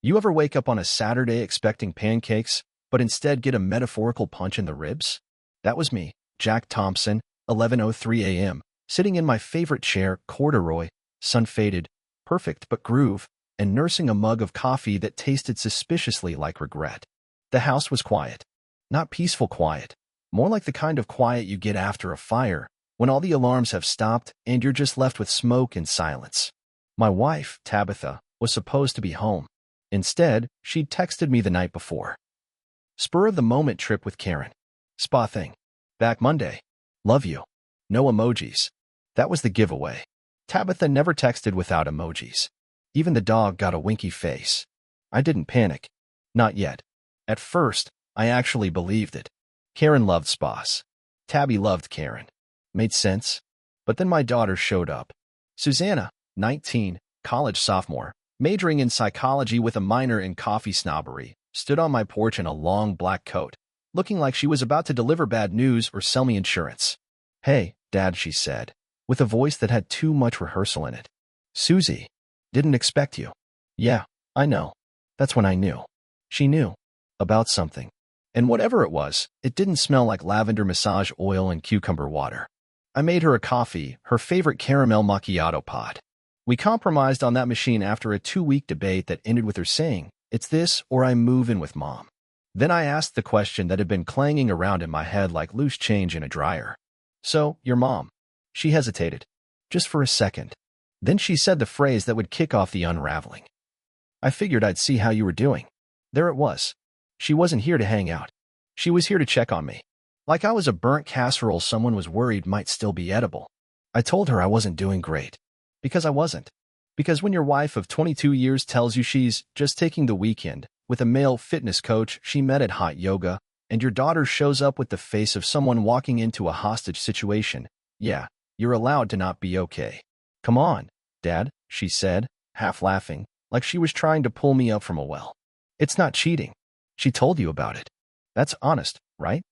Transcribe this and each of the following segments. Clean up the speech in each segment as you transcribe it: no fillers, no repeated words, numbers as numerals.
You ever wake up on a Saturday expecting pancakes, but instead get a metaphorical punch in the ribs? That was me, Jack Thompson, 11:03 a.m., sitting in my favorite chair, corduroy, sun-faded, perfect but groove, and nursing a mug of coffee that tasted suspiciously like regret. The house was quiet. Not peaceful quiet. More like the kind of quiet you get after a fire, when all the alarms have stopped and you're just left with smoke and silence. My wife, Tabitha, was supposed to be home. Instead, she'd texted me the night before. Spur-of-the-moment trip with Karen. Spa thing. Back Monday. Love you. No emojis. That was the giveaway. Tabitha never texted without emojis. Even the dog got a winky face. I didn't panic. Not yet. At first, I actually believed it. Karen loved spas. Tabby loved Karen. Made sense. But then my daughter showed up. Susanna, 19, college sophomore, majoring in psychology with a minor in coffee snobbery, stood on my porch in a long black coat, looking like she was about to deliver bad news or sell me insurance. "Hey, Dad," she said, with a voice that had too much rehearsal in it. "Susie, didn't expect you." "Yeah, I know." That's when I knew. She knew. About something. And whatever it was, it didn't smell like lavender massage oil and cucumber water. I made her a coffee, her favorite caramel macchiato pod. We compromised on that machine after a 2-week debate that ended with her saying, "It's this or I move in with Mom." Then I asked the question that had been clanging around in my head like loose change in a dryer. "So, your mom?" She hesitated. Just for a second. Then she said the phrase that would kick off the unraveling. "I figured I'd see how you were doing." There it was. She wasn't here to hang out. She was here to check on me. Like I was a burnt casserole someone was worried might still be edible. I told her I wasn't doing great. Because I wasn't. Because when your wife of 22 years tells you she's just taking the weekend with a male fitness coach she met at hot yoga, and your daughter shows up with the face of someone walking into a hostage situation, yeah, you're allowed to not be okay. "Come on, Dad," she said, half laughing, like she was trying to pull me up from a well. "It's not cheating. She told you about it. That's honest, right?"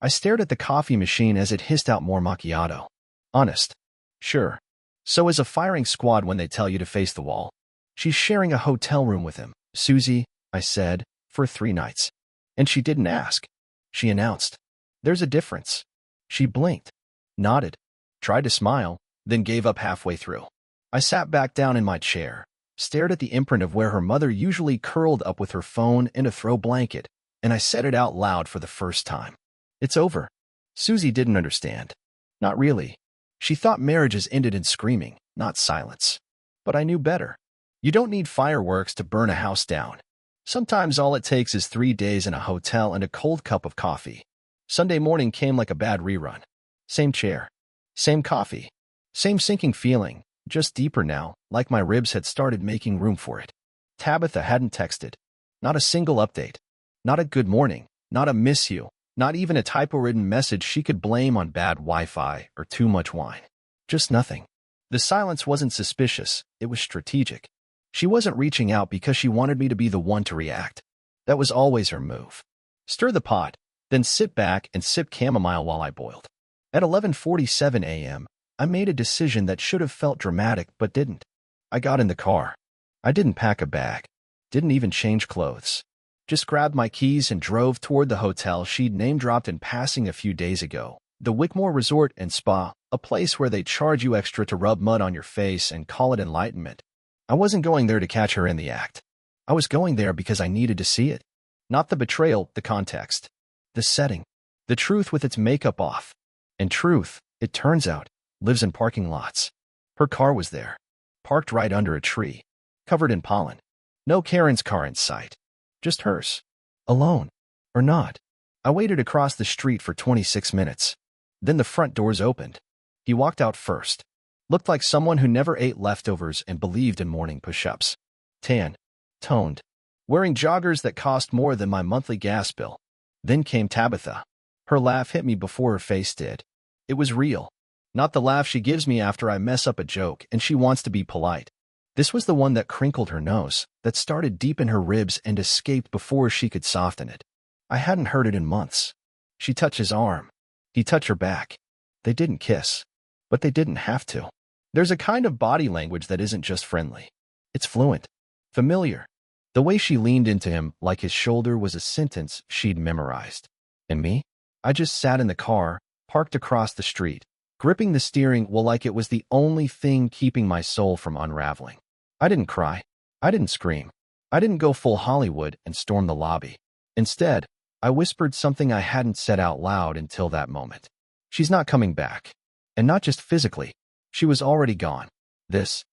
I stared at the coffee machine as it hissed out more macchiato. "Honest. Sure. So is a firing squad when they tell you to face the wall." "She's sharing a hotel room with him, Susie," I said, "for 3 nights. And she didn't ask." She announced. "There's a difference." She blinked, nodded, tried to smile, then gave up halfway through. I sat back down in my chair, stared at the imprint of where her mother usually curled up with her phone and a throw blanket, and I said it out loud for the first time. "It's over." Susie didn't understand. Not really. She thought marriages ended in screaming, not silence. But I knew better. You don't need fireworks to burn a house down. Sometimes all it takes is 3 days in a hotel and a cold cup of coffee. Sunday morning came like a bad rerun. Same chair. Same coffee. Same sinking feeling, just deeper now, like my ribs had started making room for it. Tabitha hadn't texted. Not a single update. Not a good morning. Not a miss you. Not even a typo-ridden message she could blame on bad Wi-Fi or too much wine. Just nothing. The silence wasn't suspicious. It was strategic. She wasn't reaching out because she wanted me to be the one to react. That was always her move. Stir the pot, then sit back and sip chamomile while I boiled. At 11:47 a.m., I made a decision that should have felt dramatic but didn't. I got in the car. I didn't pack a bag. Didn't even change clothes. Just grabbed my keys and drove toward the hotel she'd name-dropped in passing a few days ago, the Wickmore Resort and Spa, a place where they charge you extra to rub mud on your face and call it enlightenment. I wasn't going there to catch her in the act. I was going there because I needed to see it. Not the betrayal, the context. The setting. The truth with its makeup off. And truth, it turns out, lives in parking lots. Her car was there. Parked right under a tree. Covered in pollen. No Karen's car in sight. Just hers. Alone. Or not. I waited across the street for 26 minutes. Then the front doors opened. He walked out first. Looked like someone who never ate leftovers and believed in morning push-ups. Tan. Toned. Wearing joggers that cost more than my monthly gas bill. Then came Tabitha. Her laugh hit me before her face did. It was real. Not the laugh she gives me after I mess up a joke and she wants to be polite. This was the one that crinkled her nose, that started deep in her ribs and escaped before she could soften it. I hadn't heard it in months. She touched his arm. He touched her back. They didn't kiss. But they didn't have to. There's a kind of body language that isn't just friendly. It's fluent. Familiar. The way she leaned into him like his shoulder was a sentence she'd memorized. And me? I just sat in the car, parked across the street, gripping the steering wheel like it was the only thing keeping my soul from unraveling. I didn't cry. I didn't scream. I didn't go full Hollywood and storm the lobby. Instead, I whispered something I hadn't said out loud until that moment. She's not coming back. And not just physically. She was already gone. This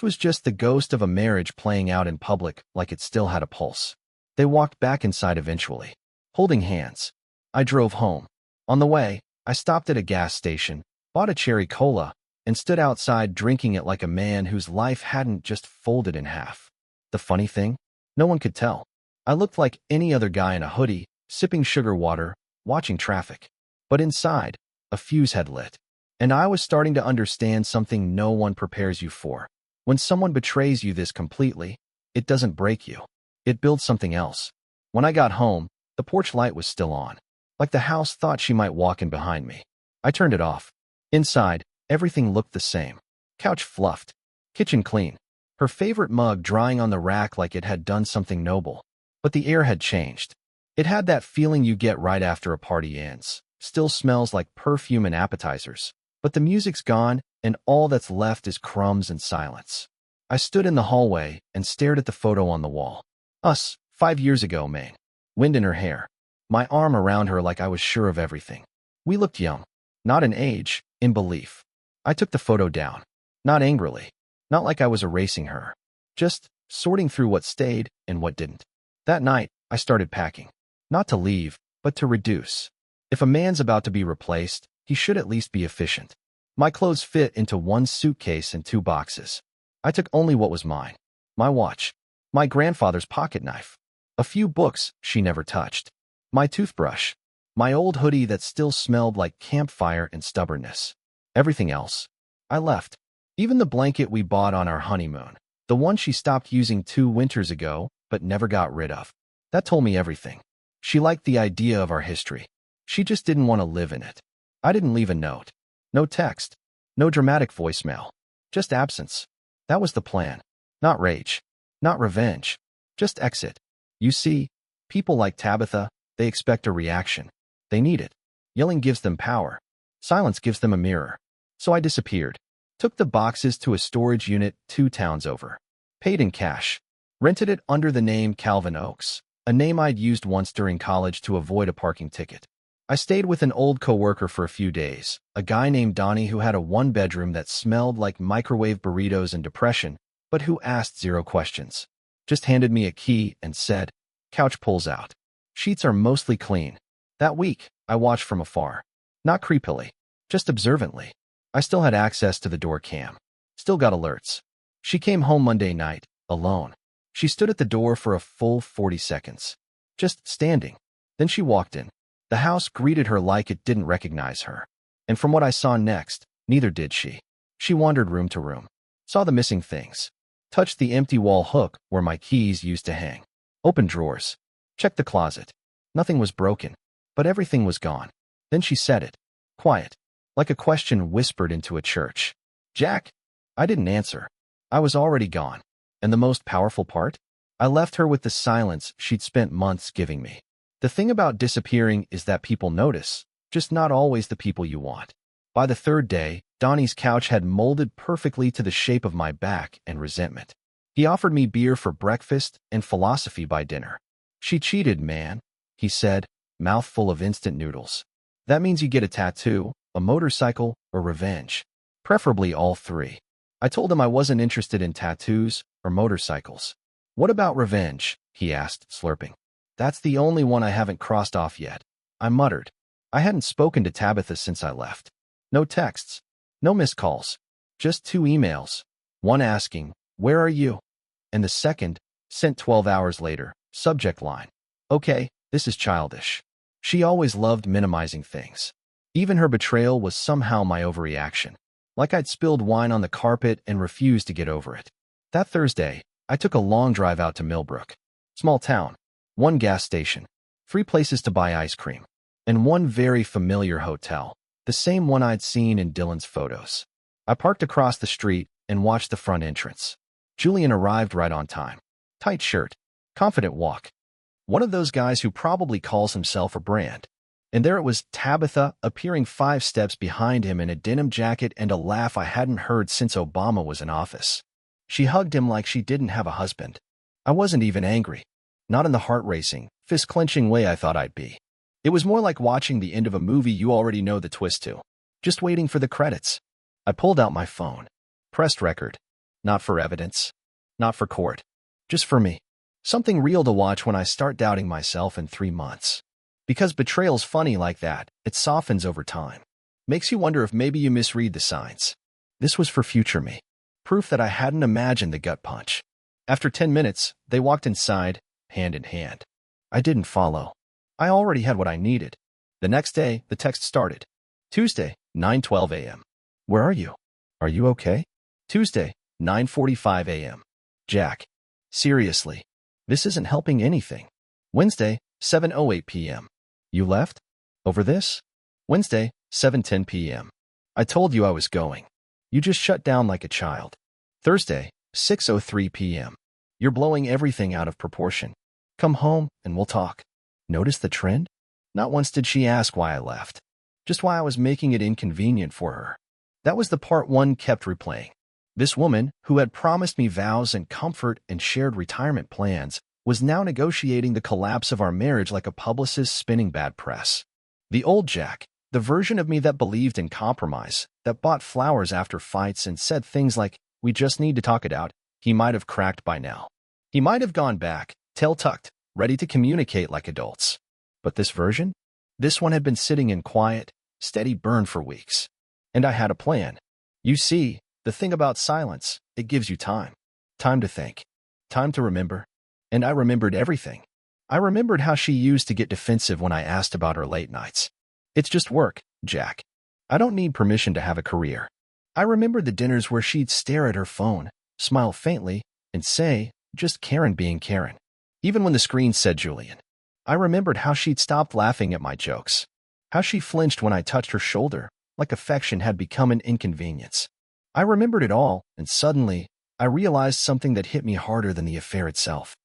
was just the ghost of a marriage playing out in public like it still had a pulse. They walked back inside eventually, holding hands. I drove home. On the way, I stopped at a gas station, bought a cherry cola, and stood outside drinking it like a man whose life hadn't just folded in half. The funny thing? No one could tell. I looked like any other guy in a hoodie, sipping sugar water, watching traffic. But inside, a fuse had lit. And I was starting to understand something no one prepares you for. When someone betrays you this completely, it doesn't break you. It builds something else. When I got home, the porch light was still on, like the house thought she might walk in behind me. I turned it off. Inside, everything looked the same. Couch fluffed. Kitchen clean. Her favorite mug drying on the rack like it had done something noble. But the air had changed. It had that feeling you get right after a party ends. Still smells like perfume and appetizers. But the music's gone, and all that's left is crumbs and silence. I stood in the hallway and stared at the photo on the wall. Us, 5 years ago, Maine. Wind in her hair. My arm around her like I was sure of everything. We looked young. Not in age, in belief. I took the photo down. Not angrily. Not like I was erasing her. Just sorting through what stayed and what didn't. That night, I started packing. Not to leave, but to reduce. If a man's about to be replaced, he should at least be efficient. My clothes fit into one suitcase and 2 boxes. I took only what was mine. My watch. My grandfather's pocket knife. A few books she never touched. My toothbrush. My old hoodie that still smelled like campfire and stubbornness. Everything else. I left. Even the blanket we bought on our honeymoon. The one she stopped using 2 winters ago, but never got rid of. That told me everything. She liked the idea of our history. She just didn't want to live in it. I didn't leave a note. No text. No dramatic voicemail. Just absence. That was the plan. Not rage. Not revenge. Just exit. You see, people like Tabitha, they expect a reaction. They need it. Yelling gives them power. Silence gives them a mirror. So I disappeared. Took the boxes to a storage unit 2 towns over. Paid in cash. Rented it under the name Calvin Oaks, a name I'd used once during college to avoid a parking ticket. I stayed with an old coworker for a few days, a guy named Donnie who had a 1-bedroom that smelled like microwave burritos and depression, but who asked 0 questions. Just handed me a key and said, "Couch pulls out. Sheets are mostly clean." That week, I watched from afar. Not creepily, just observantly. I still had access to the door cam. Still got alerts. She came home Monday night, alone. She stood at the door for a full 40 seconds. Just standing. Then she walked in. The house greeted her like it didn't recognize her. And from what I saw next, neither did she. She wandered room to room. Saw the missing things. Touched the empty wall hook where my keys used to hang. Opened drawers. Checked the closet. Nothing was broken. But everything was gone. Then she said it. Quiet. Like a question whispered into a church. "Jack?" I didn't answer. I was already gone. And the most powerful part? I left her with the silence she'd spent months giving me. The thing about disappearing is that people notice, just not always the people you want. By the 3rd day, Donnie's couch had molded perfectly to the shape of my back and resentment. He offered me beer for breakfast and philosophy by dinner. "She cheated, man," he said, mouthful of instant noodles. "That means you get a tattoo, a motorcycle, or revenge. Preferably all 3. I told him I wasn't interested in tattoos or motorcycles. "What about revenge?" he asked, slurping. "That's the only one I haven't crossed off yet." I muttered. I hadn't spoken to Tabitha since I left. No texts. No missed calls. Just 2 emails. One asking, "Where are you?" And the second, sent 12 hours later, subject line. "Okay, this is childish." She always loved minimizing things. Even her betrayal was somehow my overreaction. Like I'd spilled wine on the carpet and refused to get over it. That Thursday, I took a long drive out to Millbrook. Small town. 1 gas station. 3 places to buy ice cream. And 1 very familiar hotel. The same one I'd seen in Dylan's photos. I parked across the street and watched the front entrance. Julian arrived right on time. Tight shirt. Confident walk. One of those guys who probably calls himself a brand. And there it was, Tabitha, appearing 5 steps behind him in a denim jacket and a laugh I hadn't heard since Obama was in office. She hugged him like she didn't have a husband. I wasn't even angry. Not in the heart-racing, fist-clenching way I thought I'd be. It was more like watching the end of a movie you already know the twist to. Just waiting for the credits. I pulled out my phone. Pressed record. Not for evidence. Not for court. Just for me. Something real to watch when I start doubting myself in 3 months. Because betrayal's funny like that, it softens over time. Makes you wonder if maybe you misread the signs. This was for future me. Proof that I hadn't imagined the gut punch. After 10 minutes, they walked inside, hand in hand. I didn't follow. I already had what I needed. The next day, the text started. Tuesday, 9:12 a.m. Where are you? Are you okay? Tuesday, 9:45 a.m. Jack. Seriously. This isn't helping anything. Wednesday, 7:08 p.m. You left? Over this? Wednesday, 7:10 p.m. I told you I was going. You just shut down like a child. Thursday, 6:03 p.m. You're blowing everything out of proportion. Come home and we'll talk. Notice the trend? Not once did she ask why I left. Just why I was making it inconvenient for her. That was the part one kept replaying. This woman, who had promised me vows and comfort and shared retirement plans, was now negotiating the collapse of our marriage like a publicist spinning bad press. The old Jack, the version of me that believed in compromise, that bought flowers after fights and said things like, "We just need to talk it out," he might have cracked by now. He might have gone back, tail tucked, ready to communicate like adults. But this version? This one had been sitting in quiet, steady burn for weeks. And I had a plan. You see, the thing about silence, it gives you time. Time to think. Time to remember. And I remembered everything. I remembered how she used to get defensive when I asked about her late nights. It's just work, Jack. I don't need permission to have a career. I remembered the dinners where she'd stare at her phone, smile faintly, and say, just Karen being Karen. Even when the screen said Julian. I remembered how she'd stopped laughing at my jokes. How she flinched when I touched her shoulder, like affection had become an inconvenience. I remembered it all, and suddenly, I realized something that hit me harder than the affair itself.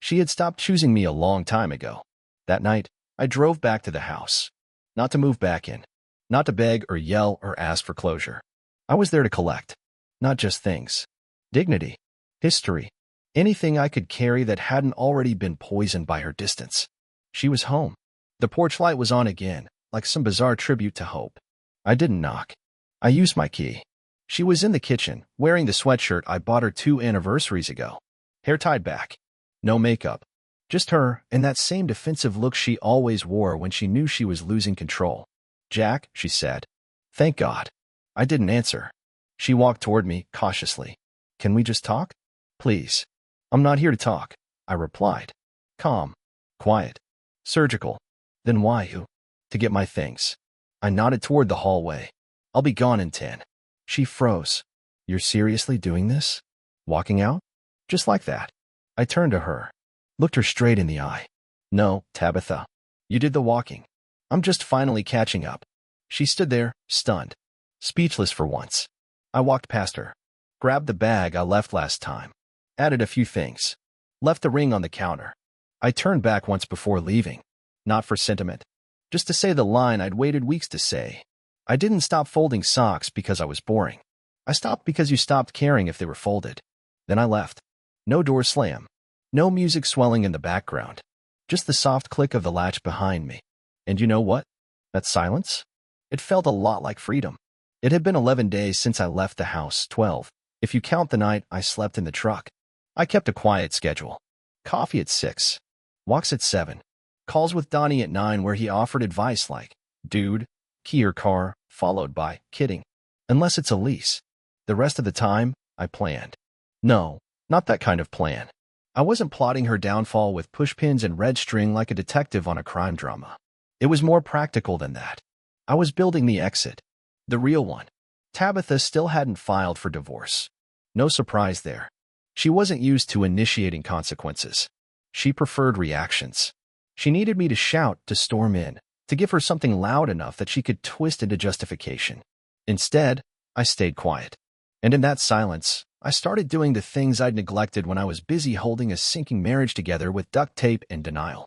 She had stopped choosing me a long time ago. That night, I drove back to the house. Not to move back in. Not to beg or yell or ask for closure. I was there to collect. Not just things. Dignity. History. Anything I could carry that hadn't already been poisoned by her distance. She was home. The porch light was on again, like some bizarre tribute to hope. I didn't knock. I used my key. She was in the kitchen, wearing the sweatshirt I bought her 2 anniversaries ago. Hair tied back. No makeup. Just her and that same defensive look she always wore when she knew she was losing control. Jack, she said. Thank God. I didn't answer. She walked toward me, cautiously. Can we just talk? Please. I'm not here to talk, I replied. Calm. Quiet. Surgical. Then why you? To get my things. I nodded toward the hallway. I'll be gone in 10. She froze. You're seriously doing this? Walking out? Just like that. I turned to her. Looked her straight in the eye. No, Tabitha. You did the walking. I'm just finally catching up. She stood there, stunned. Speechless for once. I walked past her. Grabbed the bag I left last time. Added a few things. Left the ring on the counter. I turned back once before leaving. Not for sentiment. Just to say the line I'd waited weeks to say. I didn't stop folding socks because I was boring. I stopped because you stopped caring if they were folded. Then I left. No door slam. No music swelling in the background. Just the soft click of the latch behind me. And you know what? That silence? It felt a lot like freedom. It had been 11 days since I left the house, 12, if you count the night I slept in the truck. I kept a quiet schedule. Coffee at 6. Walks at 7. Calls with Donnie at 9 where he offered advice like, dude, key your car, followed by, kidding. Unless it's a lease. The rest of the time, I planned. No, not that kind of plan. I wasn't plotting her downfall with pushpins and red string like a detective on a crime drama. It was more practical than that. I was building the exit. The real one. Tabitha still hadn't filed for divorce. No surprise there. She wasn't used to initiating consequences. She preferred reactions. She needed me to shout, to storm in, to give her something loud enough that she could twist into justification. Instead, I stayed quiet. And in that silence, I started doing the things I'd neglected when I was busy holding a sinking marriage together with duct tape and denial.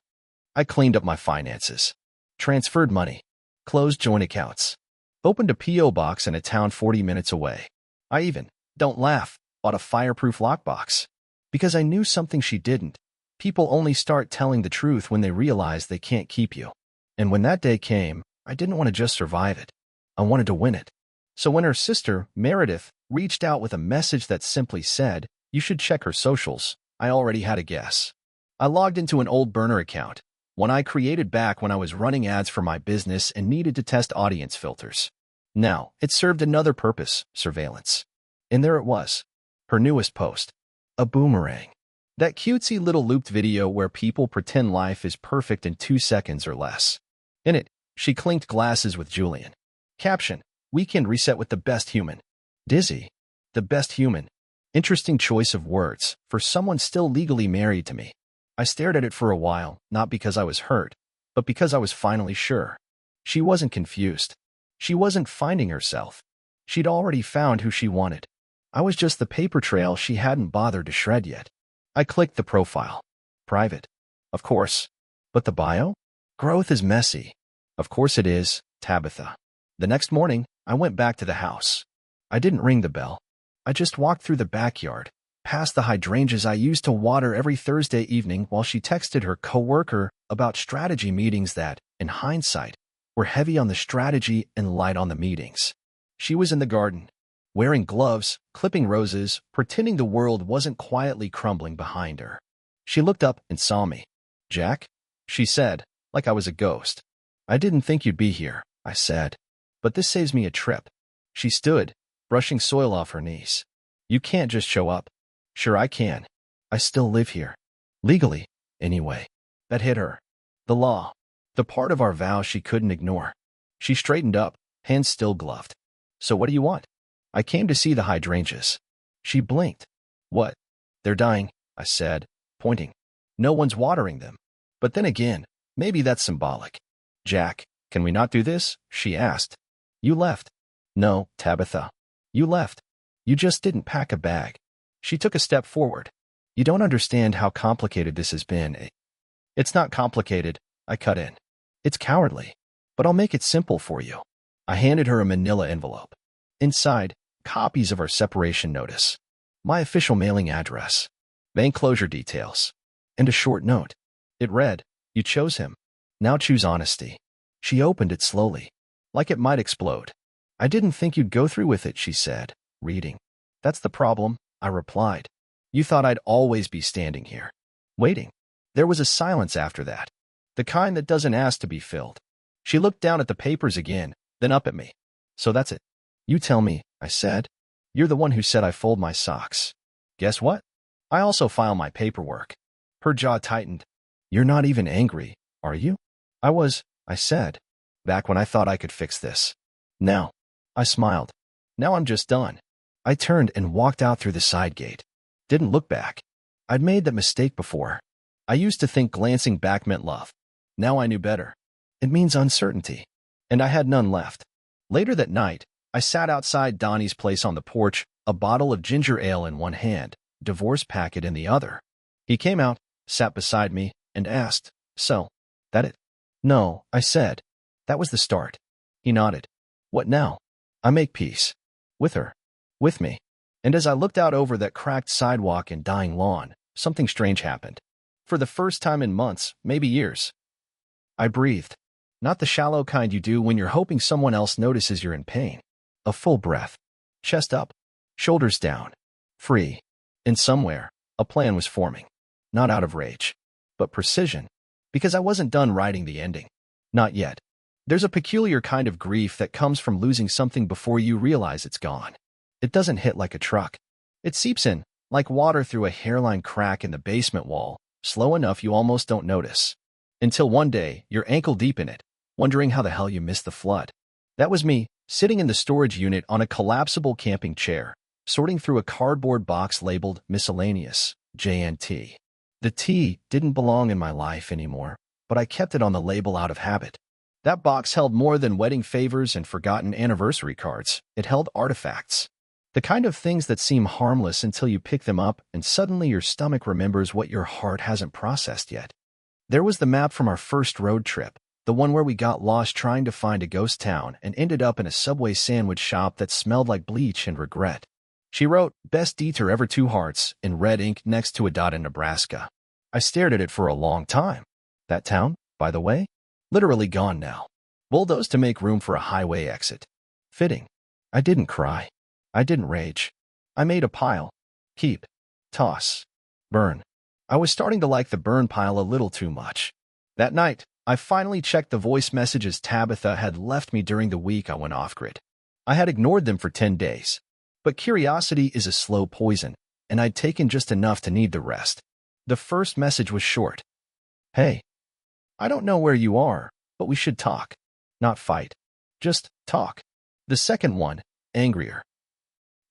I cleaned up my finances, transferred money, closed joint accounts, opened a P.O. box in a town 40 minutes away. I even, don't laugh, bought a fireproof lockbox. Because I knew something she didn't. People only start telling the truth when they realize they can't keep you. And when that day came, I didn't want to just survive it. I wanted to win it. So when her sister, Meredith, reached out with a message that simply said, "You should check her socials," I already had a guess. I logged into an old burner account, one I created back when I was running ads for my business and needed to test audience filters. Now, it served another purpose, surveillance. And there it was, her newest post, a boomerang. That cutesy little looped video where people pretend life is perfect in 2 seconds or less. In it, she clinked glasses with Julian. Caption: Weekend reset with the best human. Dizzy. The best human. Interesting choice of words for someone still legally married to me. I stared at it for a while, not because I was hurt, but because I was finally sure. She wasn't confused. She wasn't finding herself. She'd already found who she wanted. I was just the paper trail she hadn't bothered to shred yet. I clicked the profile. Private. Of course. But the bio? Growth is messy. Of course it is, Tabitha. The next morning, I went back to the house. I didn't ring the bell. I just walked through the backyard, past the hydrangeas I used to water every Thursday evening while she texted her coworker about strategy meetings that, in hindsight, were heavy on the strategy and light on the meetings. She was in the garden, wearing gloves, clipping roses, pretending the world wasn't quietly crumbling behind her. She looked up and saw me. "Jack?" she said, like I was a ghost. "I didn't think you'd be here," I said. "But this saves me a trip." She stood, brushing soil off her knees. "You can't just show up." "Sure I can. I still live here. Legally, anyway." That hit her. The law. The part of our vow she couldn't ignore. She straightened up, hands still gloved. "So what do you want?" "I came to see the hydrangeas." She blinked. "What?" "They're dying," I said, pointing. "No one's watering them." But then again, maybe that's symbolic. "Jack, can we not do this?" she asked. "You left." "No, Tabitha. You left. You just didn't pack a bag." She took a step forward. "You don't understand how complicated this has been." "It's not complicated," I cut in. "It's cowardly. But I'll make it simple for you." I handed her a manila envelope. Inside, copies of our separation notice, my official mailing address, bank closure details, and a short note. It read, "You chose him. Now choose honesty." She opened it slowly, like it might explode. "I didn't think you'd go through with it," she said, reading. "That's the problem," I replied. "You thought I'd always be standing here, waiting." There was a silence after that, the kind that doesn't ask to be filled. She looked down at the papers again, then up at me. "So that's it. You tell me," I said. "You're the one who said I fold my socks. Guess what? I also file my paperwork." Her jaw tightened. "You're not even angry, are you?" "I was," I said, "back when I thought I could fix this. Now," I smiled. "Now I'm just done." I turned and walked out through the side gate. Didn't look back. I'd made that mistake before. I used to think glancing back meant love. Now I knew better. It means uncertainty. And I had none left. Later that night, I sat outside Donnie's place on the porch, a bottle of ginger ale in one hand, divorce packet in the other. He came out, sat beside me, and asked, "So, that it?" "No," I said. "That was the start." He nodded. "What now?" "I make peace. With her. With me." And as I looked out over that cracked sidewalk and dying lawn, something strange happened. For the first time in months, maybe years. I breathed. Not the shallow kind you do when you're hoping someone else notices you're in pain. A full breath. Chest up. Shoulders down. Free. And somewhere, a plan was forming. Not out of rage, but precision. Because I wasn't done writing the ending. Not yet. There's a peculiar kind of grief that comes from losing something before you realize it's gone. It doesn't hit like a truck. It seeps in, like water through a hairline crack in the basement wall, slow enough you almost don't notice. Until one day, you're ankle deep in it, wondering how the hell you missed the flood. That was me, sitting in the storage unit on a collapsible camping chair, sorting through a cardboard box labeled Miscellaneous, JNT. The T didn't belong in my life anymore, but I kept it on the label out of habit. That box held more than wedding favors and forgotten anniversary cards. It held artifacts. The kind of things that seem harmless until you pick them up and suddenly your stomach remembers what your heart hasn't processed yet. There was the map from our first road trip, the one where we got lost trying to find a ghost town and ended up in a Subway sandwich shop that smelled like bleach and regret. She wrote, "Best detour ever, 2 hearts," in red ink next to a dot in Nebraska. I stared at it for a long time. That town, by the way, literally gone now. Bulldozed to make room for a highway exit. Fitting. I didn't cry. I didn't rage. I made a pile. Keep. Toss. Burn. I was starting to like the burn pile a little too much. That night, I finally checked the voice messages Tabitha had left me during the week I went off-grid. I had ignored them for 10 days. But curiosity is a slow poison, and I'd taken just enough to need the rest. The first message was short. "Hey. I don't know where you are, but we should talk. Not fight. Just talk." The second one, angrier.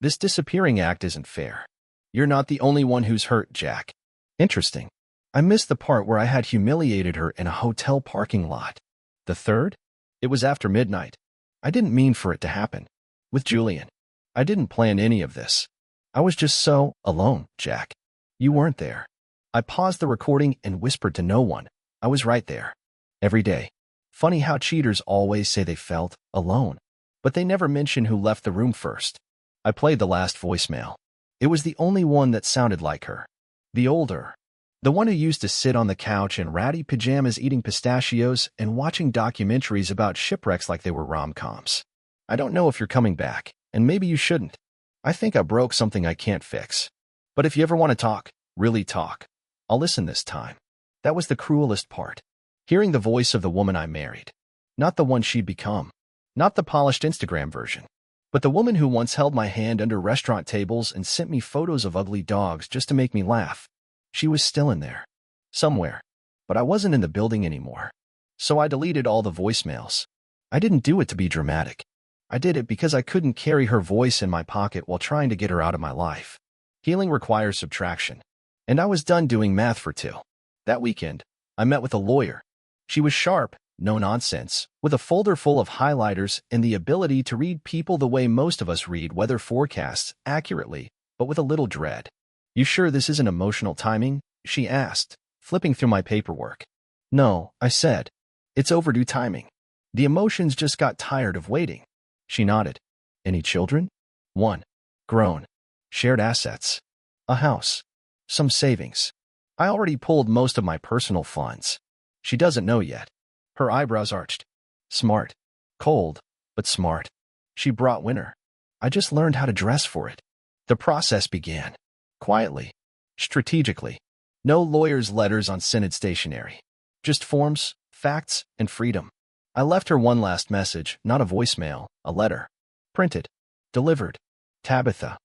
"This disappearing act isn't fair. You're not the only one who's hurt, Jack." Interesting. I missed the part where I had humiliated her in a hotel parking lot. The third? It was after midnight. I didn't mean for it to happen. With Julian. I didn't plan any of this. I was just so alone, Jack. You weren't there. I paused the recording and whispered to no one. I was right there. Every day. Funny how cheaters always say they felt alone, but they never mention who left the room first. I played the last voicemail. It was the only one that sounded like her. The older. The one who used to sit on the couch in ratty pajamas eating pistachios and watching documentaries about shipwrecks like they were rom-coms. "I don't know if you're coming back, and maybe you shouldn't. I think I broke something I can't fix. But if you ever want to talk, really talk, I'll listen this time." That was the cruelest part. Hearing the voice of the woman I married. Not the one she'd become. Not the polished Instagram version. But the woman who once held my hand under restaurant tables and sent me photos of ugly dogs just to make me laugh. She was still in there. Somewhere. But I wasn't in the building anymore. So I deleted all the voicemails. I didn't do it to be dramatic. I did it because I couldn't carry her voice in my pocket while trying to get her out of my life. Healing requires subtraction. And I was done doing math for 2. That weekend, I met with a lawyer. She was sharp, no nonsense, with a folder full of highlighters and the ability to read people the way most of us read weather forecasts accurately, but with a little dread. "You sure this isn't emotional timing?" she asked, flipping through my paperwork. "No," I said. "It's overdue timing. The emotions just got tired of waiting." She nodded. "Any children?" "1. Grown. Shared assets. A house. Some savings. I already pulled most of my personal funds." She doesn't know yet. Her eyebrows arched. "Smart. Cold, but smart." She brought winter. I just learned how to dress for it. The process began. Quietly. Strategically. No lawyer's letters on Synod stationery. Just forms, facts, and freedom. I left her one last message, not a voicemail, a letter. Printed. Delivered. "Tabitha.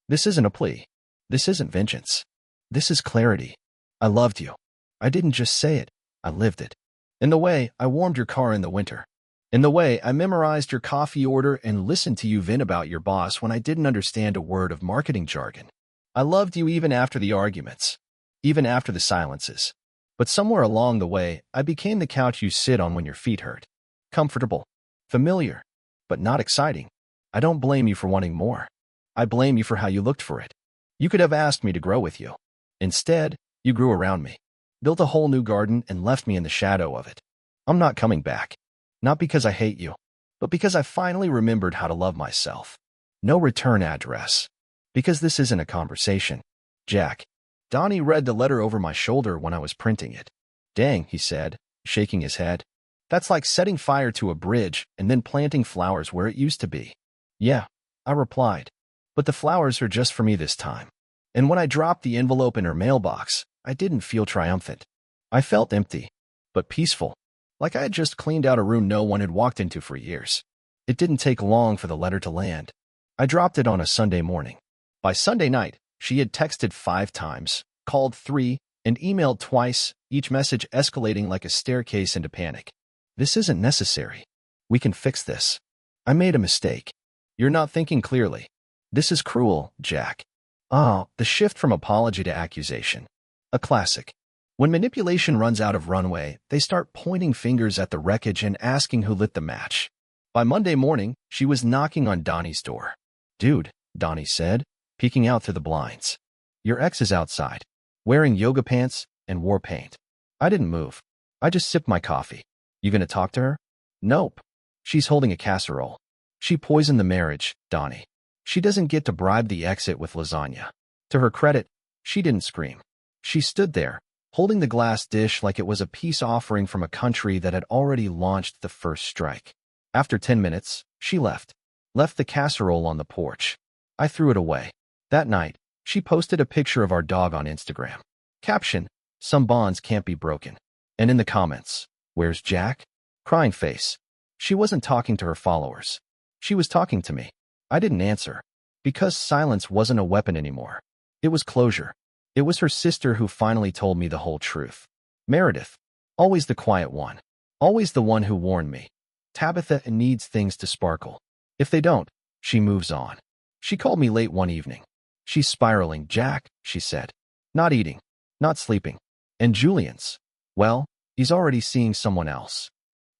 This isn't a plea. This isn't vengeance. This is clarity. I loved you. I didn't just say it. I lived it. In the way I warmed your car in the winter. In the way I memorized your coffee order and listened to you vent about your boss when I didn't understand a word of marketing jargon. I loved you even after the arguments. Even after the silences. But somewhere along the way, I became the couch you sit on when your feet hurt. Comfortable. Familiar. But not exciting. I don't blame you for wanting more. I blame you for how you looked for it. You could have asked me to grow with you. Instead, you grew around me. Built a whole new garden and left me in the shadow of it. I'm not coming back. Not because I hate you, but because I finally remembered how to love myself. No return address. Because this isn't a conversation. Jack. Donnie read the letter over my shoulder when I was printing it. "Dang," he said, shaking his head. "That's like setting fire to a bridge and then planting flowers where it used to be." "Yeah," I replied. "But the flowers are just for me this time." And when I dropped the envelope in her mailbox, I didn't feel triumphant. I felt empty, but peaceful. Like I had just cleaned out a room no one had walked into for years. It didn't take long for the letter to land. I dropped it on a Sunday morning. By Sunday night, she had texted 5 times, called 3, and emailed twice, each message escalating like a staircase into panic. "This isn't necessary. We can fix this. I made a mistake. You're not thinking clearly. This is cruel, Jack." Ah, the shift from apology to accusation. A classic. When manipulation runs out of runway, they start pointing fingers at the wreckage and asking who lit the match. By Monday morning, she was knocking on Donnie's door. "Dude, Donnie said, peeking out through the blinds. Your ex is outside, wearing yoga pants and war paint. I didn't move. I just sipped my coffee. You gonna talk to her? Nope. She's holding a casserole. She poisoned the marriage, Donnie. She doesn't get to bribe the exit with lasagna. To her credit, she didn't scream. She stood there, holding the glass dish like it was a peace offering from a country that had already launched the first strike. After 10 minutes, she left the casserole on the porch. I threw it away. That night, she posted a picture of our dog on Instagram. Caption, some bonds can't be broken. And in the comments, where's Jack? Crying face. She wasn't talking to her followers. She was talking to me. I didn't answer. Because silence wasn't a weapon anymore. It was closure. It was her sister who finally told me the whole truth. Meredith. Always the quiet one. Always the one who warned me. Tabitha needs things to sparkle. If they don't, she moves on. She called me late one evening. She's spiraling. Jack, she said. Not eating. Not sleeping. And Julian's. Well, he's already seeing someone else.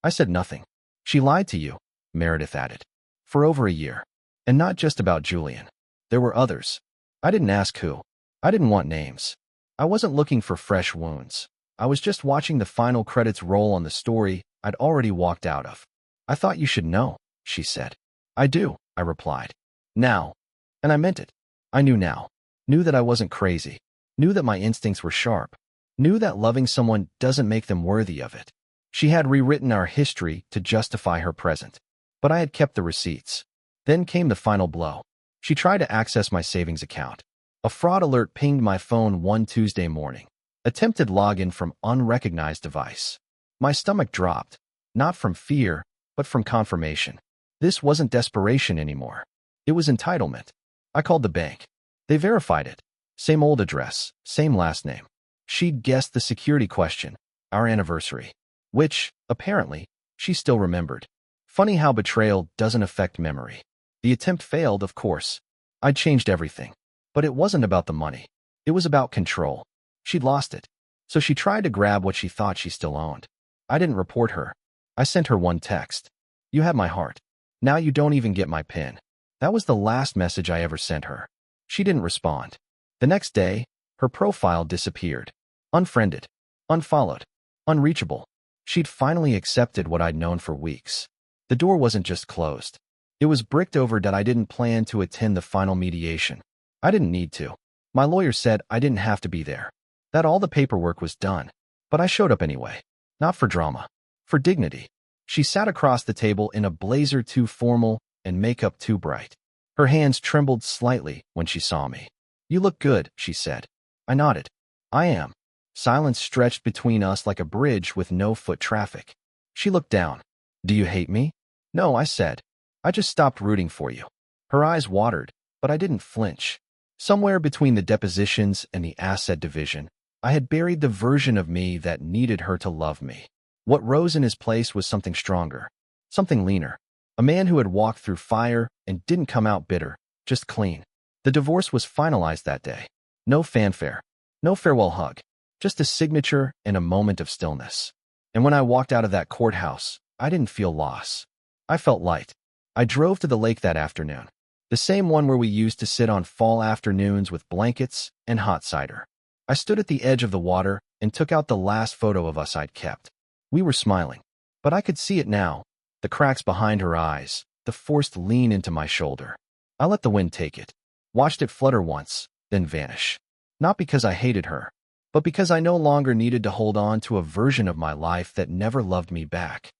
I said nothing. She lied to you, Meredith added. For over a year. And not just about Julian. There were others. I didn't ask who. I didn't want names. I wasn't looking for fresh wounds. I was just watching the final credits roll on the story I'd already walked out of. I thought you should know, she said. I do, I replied. Now. And I meant it. I knew now. Knew that I wasn't crazy. Knew that my instincts were sharp. Knew that loving someone doesn't make them worthy of it. She had rewritten our history to justify her present. But I had kept the receipts. Then came the final blow. She tried to access my savings account. A fraud alert pinged my phone one Tuesday morning. Attempted login from unrecognized device. My stomach dropped. Not from fear, but from confirmation. This wasn't desperation anymore. It was entitlement. I called the bank. They verified it. Same old address, same last name. She'd guessed the security question, our anniversary. Which, apparently, she still remembered. Funny how betrayal doesn't affect memory. The attempt failed, of course. I'd changed everything. But it wasn't about the money. It was about control. She'd lost it. So she tried to grab what she thought she still owned. I didn't report her. I sent her one text. You had my heart. Now you don't even get my PIN. That was the last message I ever sent her. She didn't respond. The next day, her profile disappeared. Unfriended. Unfollowed. Unreachable. She'd finally accepted what I'd known for weeks. The door wasn't just closed. It was bricked over that I didn't plan to attend the final mediation. I didn't need to. My lawyer said I didn't have to be there. That all the paperwork was done. But I showed up anyway. Not for drama. For dignity. She sat across the table in a blazer too formal and makeup too bright. Her hands trembled slightly when she saw me. You look good, she said. I nodded. I am. Silence stretched between us like a bridge with no foot traffic. She looked down. Do you hate me? No, I said. I just stopped rooting for you. Her eyes watered, but I didn't flinch. Somewhere between the depositions and the asset division, I had buried the version of me that needed her to love me. What rose in his place was something stronger, something leaner. A man who had walked through fire and didn't come out bitter, just clean. The divorce was finalized that day. No fanfare, no farewell hug, just a signature and a moment of stillness. And when I walked out of that courthouse, I didn't feel loss. I felt light. I drove to the lake that afternoon, the same one where we used to sit on fall afternoons with blankets and hot cider. I stood at the edge of the water and took out the last photo of us I'd kept. We were smiling, but I could see it now, the cracks behind her eyes, the forced lean into my shoulder. I let the wind take it, watched it flutter once, then vanish. Not because I hated her, but because I no longer needed to hold on to a version of my life that never loved me back.